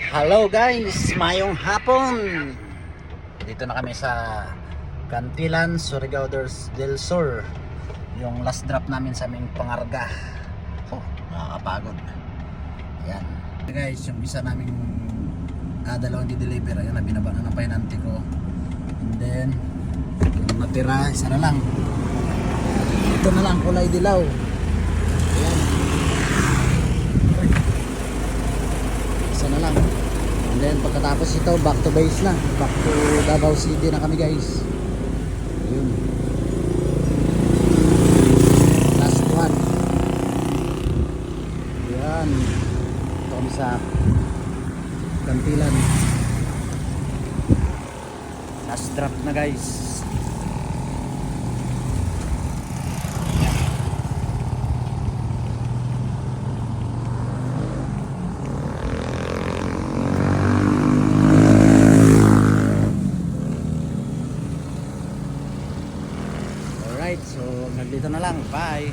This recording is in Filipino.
Hello guys, mayong hapon. Dito na kami sa Cantilan, Surigao del Sur. Yung last drop namin sa aming pangarga. Oh, nakakapagod. Ayan. Guys, yung isa naming dalawang di-deliver. Ayun, binaba na ng pahinante ko. And then, yung natira, isa na lang. Ito na lang, kulay dilaw. Ayan. Isa na lang. And then pagkatapos ito, back to base na. Back to Davao City na kami guys. Ayun. Last one. Ayan. Ito kami sa Cantilan. Last drop na guys. Alright, so nandito na lang. Bye!